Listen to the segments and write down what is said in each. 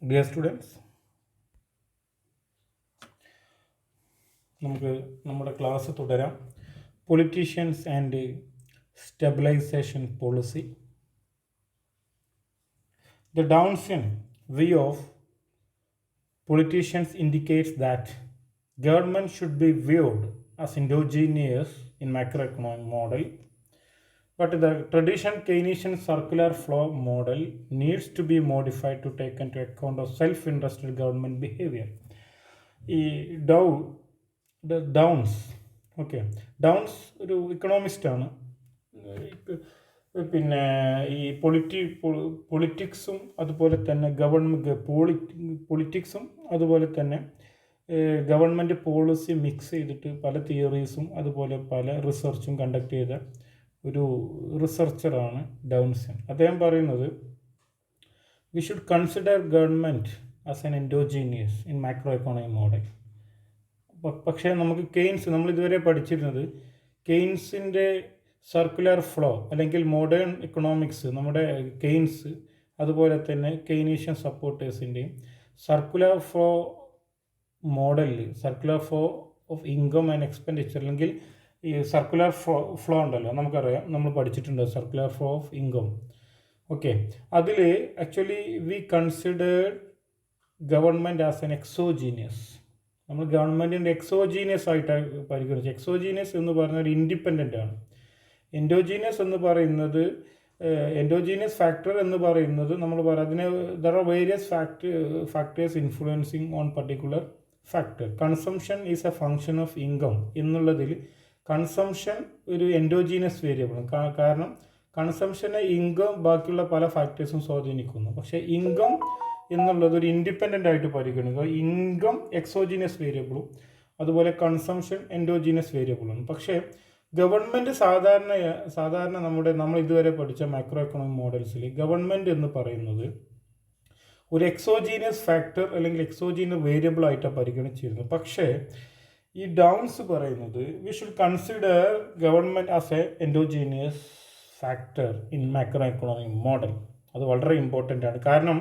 Dear students, നമുക്ക് നമ്മുടെ class തുടരാം. Politicians and stabilization policy. The Downsian view of politicians indicates that government should be viewed as endogenous in macroeconomic model, but the traditional Keynesian circular flow model needs to be modified to take into account of self-interested government behavior. ഈ downs downs ഒരു ഇക്കണോമിസ്റ്റാണ്. പിന്നെ ഈ പൊളിറ്റിക്സും അതുപോലെ തന്നെ പൊളിറ്റിക്സും അതുപോലെ തന്നെ government policy mix ചെയ്തിട്ട് പല തിയറീസും അതുപോലെ പല റിസർച്ചും കണ്ടക്ട് ചെയ്ത ഒരു റിസർച്ചറാണ് ഡൗൺസൺ. അദ്ദേഹം പറയുന്നത് V should consider government as an endogenous in macro economic model. പക്ഷേ നമുക്ക് കെയ്ൻസ്, നമ്മളിതുവരെ പഠിച്ചിരുന്നത് കെയ്ൻസിൻ്റെ സർക്കുലർ ഫ്ലോ അല്ലെങ്കിൽ മോഡേൺ എക്കണോമിക്സ്, നമ്മുടെ കെയ്ൻസ് അതുപോലെ തന്നെ കെയ്നീഷ്യൻ സപ്പോർട്ടേഴ്സിൻ്റെയും സർക്കുലർ ഫ്ലോ മോഡലിൽ circular flow of income and expenditure അല്ലെങ്കിൽ ഈ സർക്കുലർ ഫ്ലോ ഉണ്ടല്ലോ, നമുക്കറിയാം, നമ്മൾ പഠിച്ചിട്ടുണ്ട് സർക്കുലർ ഫ്ലോ ഓഫ് ഇൻകം. അതിൽ actually we considered government as an exogenous. നമ്മൾ ഗവൺമെൻറ്റിൻ്റെ എക്സോജീനിയസ് ആയിട്ടാണ് പരിഗണിച്ചത്. എക്സോജീനിയസ് എന്ന് പറഞ്ഞാൽ ഒരു ഇൻഡിപെൻഡൻ്റ് ആണ്. എൻഡോജീനിയസ് എന്ന് പറയുന്നത്, എൻഡോജീനിയസ് ഫാക്ടർ എന്ന് പറയുന്നത് നമ്മൾ അതിന് there are various factors influencing on particular factor. Consumption is A function of income എന്നുള്ളതിൽ കൺസംഷൻ ഒരു എൻഡോജീനിയസ് വേരിയബിൾ. കാരണം കൺസംഷനെ ഇൻകം ബാക്കിയുള്ള പല ഫാക്ടേഴ്സും സ്വാധീനിക്കുന്നു. പക്ഷേ ഇൻകം എന്നുള്ളത് ഒരു ഇൻഡിപെൻഡൻ്റ് ആയിട്ട് പരിഗണിക്കുക. ഇൻകം എക്സോജീനിയസ് വേരിയബിളും അതുപോലെ കൺസംഷൻ എൻഡോജീനിയസ് വേരിയബിളും. പക്ഷേ ഗവൺമെൻറ് സാധാരണ നമ്മൾ ഇതുവരെ പഠിച്ച മാക്രോ എക്കണോമിക് മോഡൽസിൽ ഗവൺമെൻറ് എന്ന് പറയുന്നത് ഒരു എക്സോജീനിയസ് ഫാക്ടർ അല്ലെങ്കിൽ എക്സോജീനിയസ് വേരിയബിൾ ആയിട്ടാണ് പരിഗണിച്ചിരുന്നത്. പക്ഷേ ഈ ഡൗൺസ് പറയുന്നത് V should consider government as A endogenous factor in macro economic model. അത് വളരെ ഇമ്പോർട്ടൻ്റ് ആണ്. കാരണം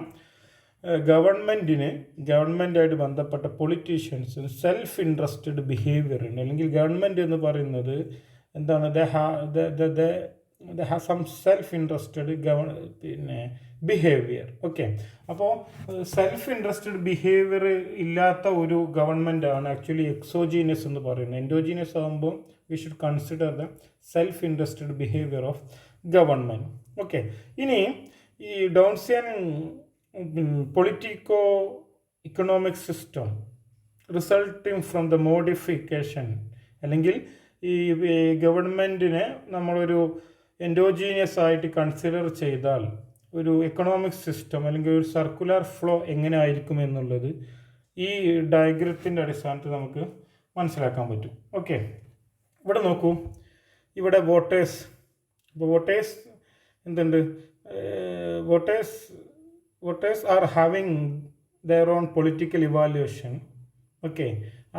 ഗവൺമെൻറ്റായിട്ട് ബന്ധപ്പെട്ട പൊളിറ്റീഷ്യൻസ് സെൽഫ് ഇൻട്രസ്റ്റഡ് ബിഹേവിയർ ഉണ്ട്. അല്ലെങ്കിൽ ഗവൺമെൻറ് എന്ന് പറയുന്നത് എന്താണ്, they have some self interested behaviour. അപ്പോൾ സെൽഫ് ഇൻട്രസ്റ്റഡ് ബിഹേവിയർ ഇല്ലാത്ത ഒരു ഗവൺമെൻറ്റാണ് ആക്ച്വലി എക്സോജീനിയസ് എന്ന് പറയുന്നത്. എൻഡോജീനിയസ് ആകുമ്പോൾ we should consider the self interested behaviour of government. ഇനി ഈ Downsian politico economic system resulting from the modification, അല്ലെങ്കിൽ ഈ ഗവൺമെൻറ്റിനെ നമ്മളൊരു എൻഡോജീനിയസ് ആയിട്ട് കൺസിഡർ ചെയ്താൽ ഒരു എക്കണോമിക് സിസ്റ്റം അല്ലെങ്കിൽ ഒരു സർക്കുലർ ഫ്ലോ എങ്ങനെ ആയിരിക്കും എന്നുള്ളത് ഈ ഡയഗ്രത്തിൻ്റെ അടിസ്ഥാനത്തിൽ നമുക്ക് മനസ്സിലാക്കാൻ പറ്റും. ഇവിടെ നോക്കൂ, ഇവിടെ വോട്ടേഴ്സ് എന്തുണ്ട്, voters are having their own political evaluation.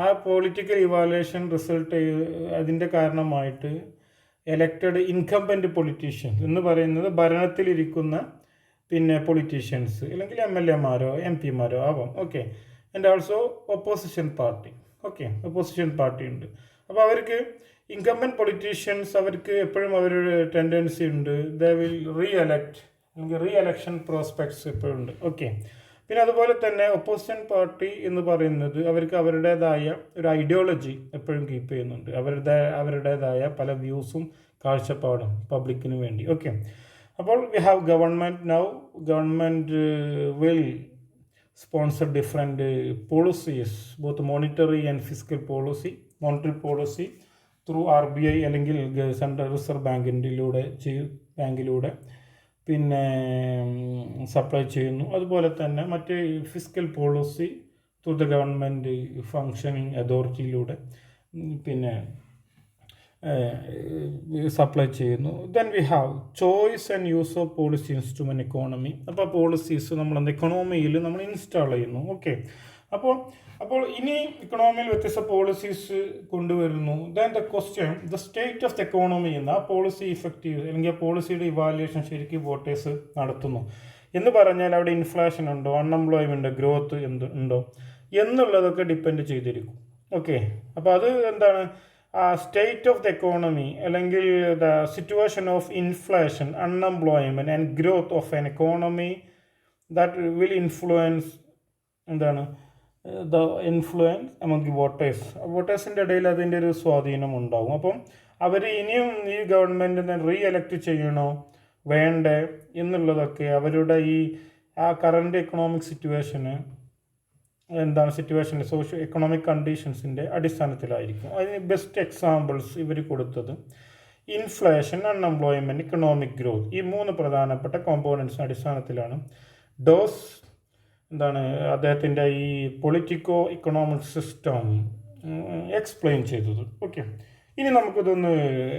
ആ പൊളിറ്റിക്കൽ ഇവാലുവേഷൻ റിസൾട്ട് അതിൻ്റെ കാരണമായിട്ട് എലക്റ്റഡ് ഇൻകംബൻറ്റ് പൊളിറ്റീഷ്യൻസ് എന്ന് പറയുന്നത് ഭരണത്തിലിരിക്കുന്ന പൊളിറ്റീഷ്യൻസ് അല്ലെങ്കിൽ MLA-മാരോ MP മാരോ ആവാം. ആൻഡ് ഓൾസോ ഒപ്പോസിഷൻ പാർട്ടി ഉണ്ട്. അപ്പോൾ അവർക്ക് ഇൻകംബൻറ്റ് പൊളിറ്റീഷ്യൻസ് അവർക്ക് എപ്പോഴും അവരുടെ ടെൻഡൻസി ഉണ്ട്, they will re election prospects എപ്പോഴും ഉണ്ട്. പിന്നെ അതുപോലെ തന്നെ ഒപ്പോസിഷൻ പാർട്ടി എന്ന് പറയുന്നത് അവർക്ക് അവരുടേതായ ഒരു ഐഡിയോളജി എപ്പോഴും കീപ്പ് ചെയ്യുന്നുണ്ട്, അവരുടേതായ പല വ്യൂസും കാഴ്ചപ്പാടും പബ്ലിക്കിന് വേണ്ടി. അപ്പോൾ we have government will sponsor different policies, both monetary and physical policy. Monetary policy through RBI അല്ലെങ്കിൽ സെൻട്രൽ റിസർവ് ബാങ്കിലൂടെ പിന്നെ സപ്ലൈ ചെയ്യുന്നു. അതുപോലെ തന്നെ മറ്റ് physical policy through the government functioning അതോറിറ്റിയിലൂടെ സപ്ലൈ ചെയ്യുന്നു. Then we have choice and use of policy instrument economy. അപ്പോൾ പോളിസീസ് നമ്മൾ എക്കണോമിയിൽ നമ്മൾ ഇൻസ്റ്റാൾ ചെയ്യുന്നു. അപ്പോൾ ഇനി ഇക്കണോമിയിൽ വ്യത്യസ്ത പോളിസീസ് കൊണ്ടുവരുന്നു. Then the question the state of the economy എന്ന ആ പോളിസി ഇഫക്റ്റീവ് അല്ലെങ്കിൽ ആ പോളിസിയുടെ ഇവാലുവേഷൻ ശരിക്കും വോട്ടേഴ്സ് നടത്തുന്നു. എന്ന് പറഞ്ഞാൽ അവിടെ ഇൻഫ്ലേഷൻ ഉണ്ടോ, അൺഎംപ്ലോയ്മെൻറ്റ് ഗ്രോത്ത് ഉണ്ടോ എന്നുള്ളതൊക്കെ ഡിപ്പെൻഡ് ചെയ്തിരിക്കും. ഓക്കെ, അപ്പോൾ അത് എന്താണ് സ്റ്റേറ്റ് ഓഫ് ദ എക്കോണമി അല്ലെങ്കിൽ the situation of inflation, unemployment and growth of an economy that will influence എന്താണ് ദ ഇൻഫ്ലുവൻസ് അമംഗ് വോട്ടേഴ്സിൻ്റെ ഇടയിൽ അതിൻ്റെ ഒരു സ്വാധീനം ഉണ്ടാവും. അപ്പം അവർ ഇനിയും ഈ ഗവൺമെൻറ്റിനെ റീ എലക്ട് ചെയ്യണോ വേണ്ടേ എന്നുള്ളതൊക്കെ അവരുടെ ഈ കറണ്ട് എക്കണോമിക് സിറ്റുവേഷന് സോഷ്യോ എക്കണോമിക് കണ്ടീഷൻസിൻ്റെ അടിസ്ഥാനത്തിലായിരിക്കും. അതിന് ബെസ്റ്റ് എക്സാമ്പിൾസ് ഇവർ കൊടുത്തത് ഇൻഫ്ലേഷൻ, അൺഎംപ്ലോയ്മെൻറ്റ്, ഇക്കണോമിക് ഗ്രോത്ത്, ഈ 3 പ്രധാനപ്പെട്ട കോമ്പോണൻസിൻ്റെ അടിസ്ഥാനത്തിലാണ് ഡോസ് അദ്ദേഹത്തിൻ്റെ ഈ പൊളിറ്റിക്കോ ഇക്കണോമിക് സിസ്റ്റം എക്സ്പ്ലെയിൻ ചെയ്തത്. ഓക്കെ, ഇനി നമുക്കിതൊന്ന്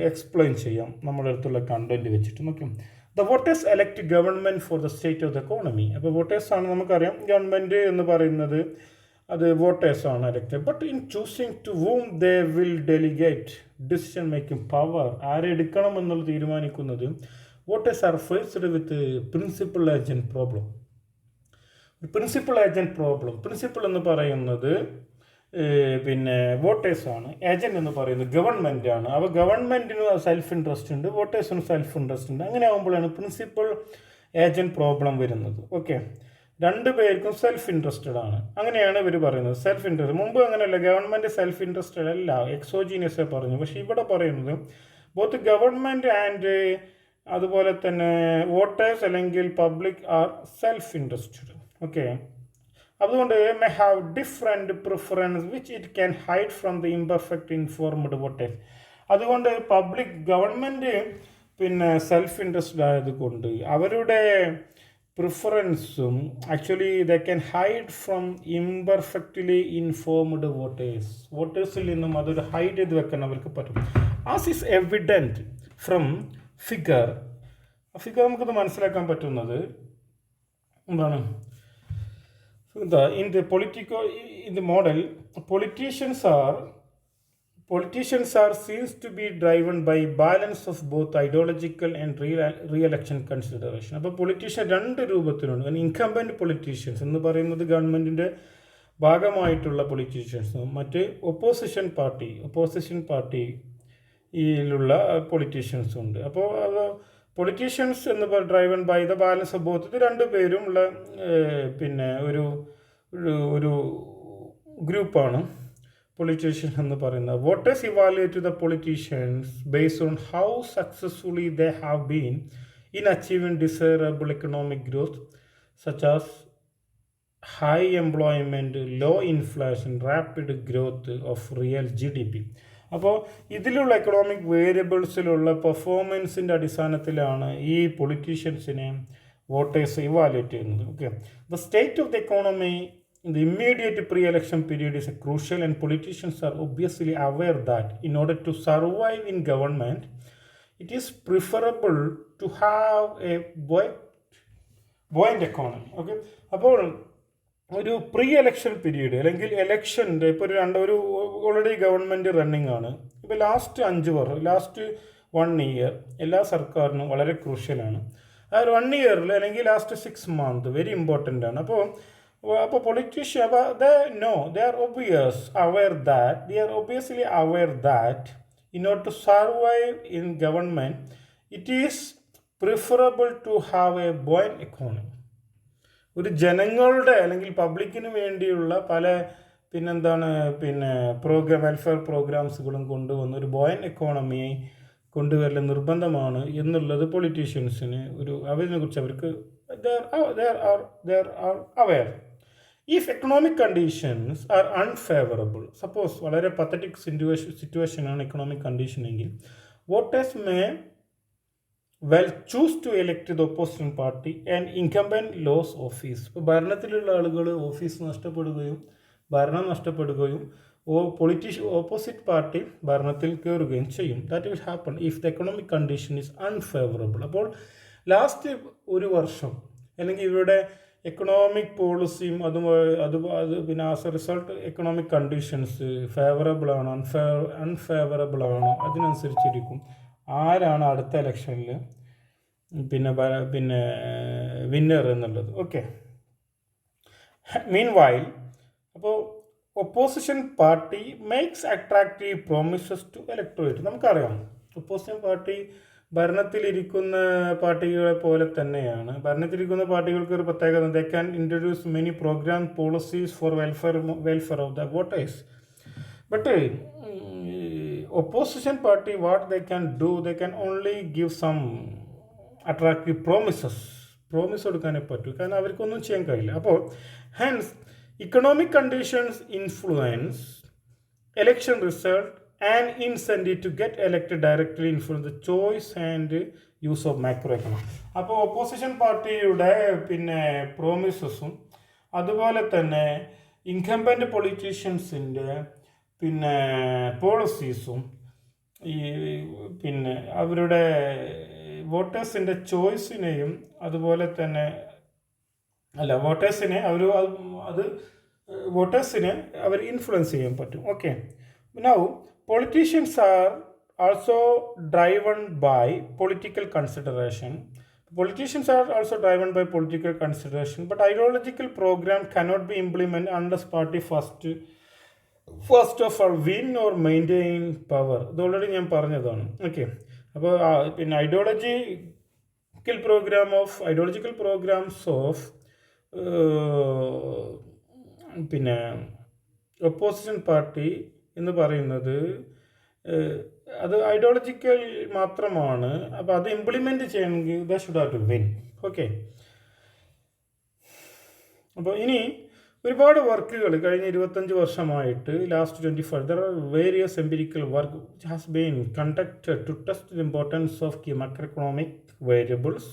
എക്സ്പ്ലെയിൻ ചെയ്യാം നമ്മുടെ അടുത്തുള്ള കണ്ടൻറ്റ് വെച്ചിട്ട്. നോക്കാം, the voters elect government for the state of the economy. അപ്പോൾ വോട്ടേഴ്സാണ്, നമുക്കറിയാം ഗവൺമെൻറ് എന്ന് പറയുന്നത് അത് വോട്ടേഴ്സാണ് elect. But in choosing to whom they will delegate decision making power, ആരെ എടുക്കണം എന്നുള്ളത് തീരുമാനിക്കുന്നത് voters are faced with principal agent problem. Principal എന്ന് പറയുന്നത് പിന്നെ വോട്ടേഴ്സാണ്, ഏജൻറ്റ് എന്ന് പറയുന്നത് ഗവൺമെൻറ്റാണ്. അപ്പോൾ ഗവൺമെൻറ്റിന് സെൽഫ് ഇൻട്രസ്റ്റ് ഉണ്ട്, വോട്ടേഴ്സിന് സെൽഫ് ഇൻട്രസ്റ്റ് ഉണ്ട്. അങ്ങനെ ആകുമ്പോഴാണ് പ്രിൻസിപ്പൾ ഏജൻറ്റ് പ്രോബ്ലം വരുന്നത്. ഓക്കെ, 2 പേർക്കും സെൽഫ് ഇൻട്രസ്റ്റഡ് ആണ്. അങ്ങനെയാണ് ഇവർ പറയുന്നത് സെൽഫ് ഇൻട്രസ്റ്റ്. മുമ്പ് അങ്ങനെയല്ല, ഗവൺമെൻറ് സെൽഫ് ഇൻട്രസ്റ്റഡ് അല്ല, എക്സോജീനിയസ് പറഞ്ഞു. പക്ഷേ ഇവിടെ പറയുന്നത് ബോത്ത് ഗവൺമെൻറ് ആൻഡ് അതുപോലെ തന്നെ വോട്ടേഴ്സ് അല്ലെങ്കിൽ public are self interested. Okay, അതുകൊണ്ട് may have different preference which it can hide from the imperfect informed voters. അതുകൊണ്ട് ഗവൺമെൻറ് പിന്നെ സെൽഫ് ഇൻട്രസ്റ്റഡ് ആയതുകൊണ്ട് അവരുടെ പ്രിഫറൻസും actually they can hide from imperfectly informed വോട്ടേഴ്സിൽ നിന്നും അതൊരു ഹൈഡ് ചെയ്ത് വെക്കാൻ അവർക്ക് പറ്റും. As is evident from figure നമുക്കത് മനസ്സിലാക്കാൻ പറ്റുന്നത് എന്താണ്, in the model, politicians are seems to be driven by balance of both ideological and re-election consideration. അപ്പോൾ പൊളിറ്റീഷ്യൻ 2 രൂപത്തിലുണ്ട്. ഇൻകംബന്റ് പൊളിറ്റീഷ്യൻസ് എന്ന് പറയുന്നത് ഗവൺമെൻറ്റിൻ്റെ ഭാഗമായിട്ടുള്ള പൊളിറ്റീഷ്യൻസും മറ്റ് ഒപ്പോസിഷൻ പാർട്ടിയിലുള്ള പൊളിറ്റീഷ്യൻസും ഉണ്ട്. അപ്പോൾ അത് പൊളിറ്റീഷ്യൻസ് എന്ന് driven by the balance of both, ഇത് 2 പേരും ഉള്ള പിന്നെ ഒരു ഗ്രൂപ്പാണ് പൊളിറ്റീഷ്യൻസ് എന്ന് പറയുന്നത്. Voters evaluate the politicians based on how successfully they have been in achieving desirable economic growth such as high employment, low inflation, rapid growth of real GDP. അപ്പോൾ ഇതിലുള്ള എക്കണോമിക് വേരിയബിൾസിലുള്ള പെർഫോമൻസിൻ്റെ അടിസ്ഥാനത്തിലാണ് ഈ പൊളിറ്റീഷ്യൻസിനെ വോട്ടേഴ്സ് ഇവാലുവേറ്റ് ചെയ്യുന്നത്. Okay, the state of the economy in the immediate pre-election period is crucial, and politicians are obviously aware that in order to survive in government, it is preferable to have a buoyant economy. Okay, അപ്പോൾ ഒരു pre election period അല്ലെങ്കിൽ എലക്ഷൻ്റെ ഇപ്പോൾ ഒരു already government running ആണ്. ഇപ്പോൾ last 1 year എല്ലാ സർക്കാരിനും വളരെ ക്രൂഷ്യലാണ്. ആ 1 ഇയറിൽ അല്ലെങ്കിൽ ലാസ്റ്റ് 6 മന്ത് വെരി ഇമ്പോർട്ടൻ്റ് ആണ്. അപ്പോൾ politicians, they are obviously aware that in order to survive in government, it is preferable to have a buoyant economy. ഒരു ജനങ്ങളുടെ അല്ലെങ്കിൽ പബ്ലിക്കിന് വേണ്ടിയുള്ള പല വെൽഫെയർ പ്രോഗ്രാംസുകളും കൊണ്ടുവന്ന് ഒരു ബോയൻ എക്കോണമിയെ കൊണ്ടുവരൽ നിർബന്ധമാണ് എന്നുള്ളത് പൊളിറ്റീഷ്യൻസിന് അതിനെക്കുറിച്ച് അവർക്ക് they are aware. If economic conditions are unfavorable, suppose വളരെ പത്തറ്റിക് സിറ്റുവേഷനാണ് എക്കണോമിക് കണ്ടീഷൻ എങ്കിൽ, voters may well choose to elect the opposition party and incumbent lose office. ഇപ്പോൾ ഭരണത്തിലുള്ള ആളുകൾ ഓഫീസ് ഭരണം നഷ്ടപ്പെടുകയും ഓപ്പോസിറ്റ് പാർട്ടി ഭരണത്തിൽ കയറുകയും ചെയ്യും. That will happen if the economic condition is unfavourable. അപ്പോൾ ലാസ്റ്റ് 1 വർഷം അല്ലെങ്കിൽ ഇവരുടെ എക്കണോമിക് പോളിസിയും അത് as a result economic conditions favourable ആണോ അൺഫേവറബിൾ ആണോ അതിനനുസരിച്ചിരിക്കും ആരാണ് അടുത്ത ഇലക്ഷനിൽ പിന്നെ വിന്നർ എന്നുള്ളത്. ഓക്കെ. മീൻ വൈൽ അപ്പോൾ opposition party makes attractive promises to electorate. നമുക്കറിയാം ഒപ്പോസിഷൻ പാർട്ടി ഭരണത്തിലിരിക്കുന്ന പാർട്ടികളെ പോലെ തന്നെയാണ്. ഭരണത്തിലിരിക്കുന്ന പാർട്ടികൾക്ക് ഒരു പ്രത്യേകത, they can introduce many program policies for welfare of the voters. But opposition party, what they can do, they can only give some attractive promise കൊടുക്കാനേ പറ്റൂ, കാരണം അവർക്കൊന്നും ചെയ്യാൻ കഴിയില്ല. അപ്പോൾ hence economic conditions influence election result and incentive to get elected directly influence the choice and use of macroeconomics. അപ്പോൾ opposition പാർട്ടിയുടെ പിന്നെ പ്രോമിസസും അതുപോലെ തന്നെ ഇൻകംബന്റ് പൊളിറ്റീഷ്യൻസിൻ്റെ പിന്നെ പോളിസീസും ഈ പിന്നെ അവരുടെ വോട്ടേഴ്സിൻ്റെ ചോയ്സിനെയും അതുപോലെ തന്നെ വോട്ടേഴ്സിനെ അത് വോട്ടേഴ്സിനെ അവർ ഇൻഫ്ലുവൻസ് ചെയ്യാൻ പറ്റും. Okay. Now politicians are also driven by political consideration. Politicians are also driven by political consideration, but ideological program cannot be implemented unless party first of all win or maintain power. ഇത് already ഞാൻ പറഞ്ഞതാണ്. Okay. അപ്പോൾ പിന്നെ ideological programs of പിന്നെ opposition party എന്ന് പറയുന്നത് അത് ideological മാത്രമാണ്. അപ്പോൾ അത് ഇംപ്ലിമെൻറ്റ് ചെയ്യണമെങ്കിൽ they should have to win. Okay. അപ്പോൾ ഇനി ഒരുപാട് വർക്കുകൾ കഴിഞ്ഞ 25 വർഷമായിട്ട് last 25 there are various empirical work which has been conducted to test the importance of key macroeconomic variables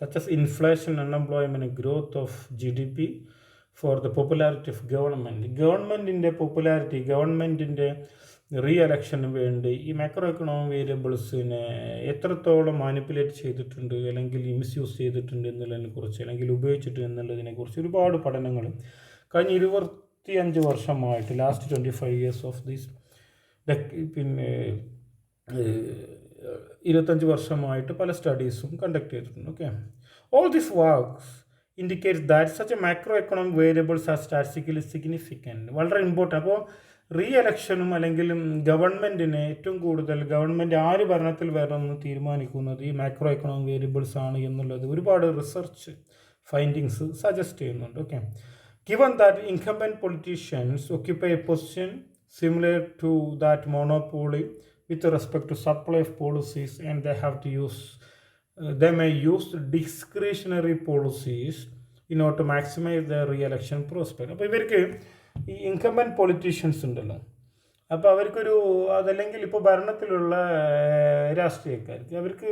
such as inflation, unemployment, growth of GDP for the popularity of government. ഗവൺമെൻറ്റിൻ്റെ popularity, ഗവൺമെൻറ്റിൻ്റെ re എലക്ഷന് വേണ്ടി ഈ macro economic വേരിയബിൾസിനെ എത്രത്തോളം manipulate ചെയ്തിട്ടുണ്ട് അല്ലെങ്കിൽ misuse ചെയ്തിട്ടുണ്ട് എന്നുള്ളതിനെക്കുറിച്ച് അല്ലെങ്കിൽ ഉപയോഗിച്ചിട്ടുണ്ട് എന്നുള്ളതിനെക്കുറിച്ച് ഒരുപാട് പഠനങ്ങൾ കഴിഞ്ഞ 25 വർഷമായിട്ട് ലാസ്റ്റ് 25 ഇയേഴ്സ് ഓഫ് ദിസ് പിന്നെ 25 വർഷമായിട്ട് പല സ്റ്റഡീസും കണ്ടക്ട് ചെയ്തിട്ടുണ്ട്. Okay. All this works indicates that such A macro economic variables are statistically significant, വളരെ ഇമ്പോർട്ടൻ്റ്. അപ്പോൾ റീ എലക്ഷനും അല്ലെങ്കിൽ ഗവൺമെൻറ്റിനെ ഏറ്റവും കൂടുതൽ ഗവൺമെൻറ് ആര് ഭരണത്തിൽ വരണമെന്ന് തീരുമാനിക്കുന്നത് ഈ മാക്രോ എക്കണോമിക് വേരിയബിൾസ് ആണ് എന്നുള്ളത് ഒരുപാട് റിസർച്ച് ഫൈൻഡിങ്സ് സജസ്റ്റ് ചെയ്യുന്നുണ്ട്. Okay. Given that incumbent politicians occupy a position similar to that monopoly with respect to supply of policies, and they may use discretionary policies in order to maximize their re-election prospect. അപ്പോൾ ഇവർക്ക് ഈ ഇൻകംബന്റ് politicians ഉണ്ടല്ലോ, അപ്പോൾ അവർക്കൊരു അതല്ലെങ്കിൽ ഇപ്പോൾ ഭരണത്തിലുള്ള രാഷ്ട്രീയക്കാർക്ക് അവർക്ക്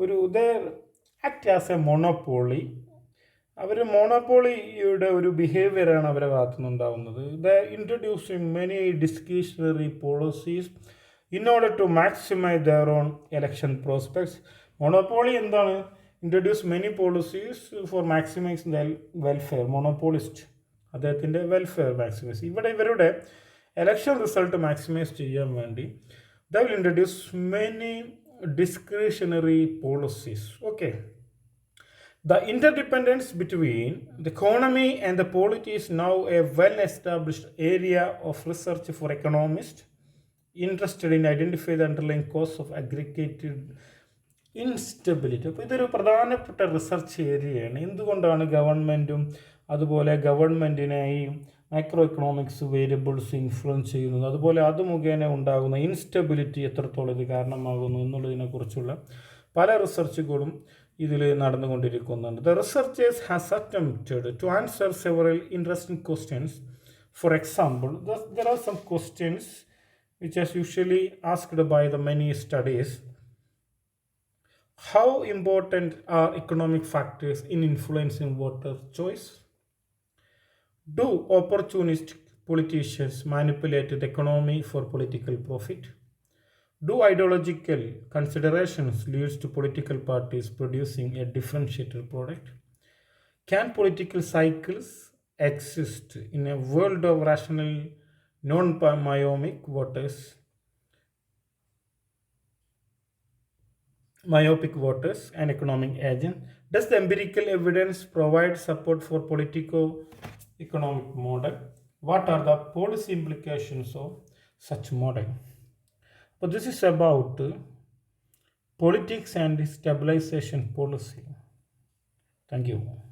ഒരു ആക്ട് ആസ് എ മോണോപോളി. അവർ മോണോപോളിയുടെ ഒരു ബിഹേവിയറാണ് അവരെ ഭാഗത്തുനിന്നുണ്ടാവുന്നത്. They introducing many discretionary policies in order to maximise their own election prospects. Monopoly എന്താണ്? Introduce many policies for maximise the welfare. Monopolist അദ്ദേഹത്തിൻ്റെ വെൽഫെയർ മാക്സിമൈസ്. ഇവരുടെ എലക്ഷൻ റിസൾട്ട് മാക്സിമൈസ് ചെയ്യാൻ വേണ്ടി they will introduce many discretionary policies. Okay. The interdependence between the economy and the polity is now a well-established area of research for economists interested in identifying the underlying cause of aggregated instability. അപ്പോൾ ഇതൊരു പ്രധാനപ്പെട്ട research ഏരിയയാണ്. എന്തുകൊണ്ടാണ് ഗവൺമെൻറ്റും അതുപോലെ ഗവൺമെൻറ്റിനെ ഈ micro economics variables influence ചെയ്യുന്നത്, അതുപോലെ അത് മുഖേന ഉണ്ടാകുന്ന ഇൻസ്റ്റബിലിറ്റി എത്രത്തോളം ഇത് കാരണമാകുന്നു എന്നുള്ളതിനെക്കുറിച്ചുള്ള പല റിസർച്ചുകളും ഇതിൽ നടന്നുകൊണ്ടിരിക്കുന്നുണ്ട്. The researchers has attempted to answer several interesting questions. For example, there are some questions which are usually asked by the many studies. How important are economic factors in influencing voter choice? Do opportunistic politicians manipulate the economy for political profit? Do ideological considerations lead to political parties producing a differentiated product? Can political cycles exist in a world of rational, non-myopic voters? myopic voters, and economic agents. Does the empirical evidence provide support for politico-economic model? What are the policy implications of such model? But this is about politics and stabilization policy. Thank you.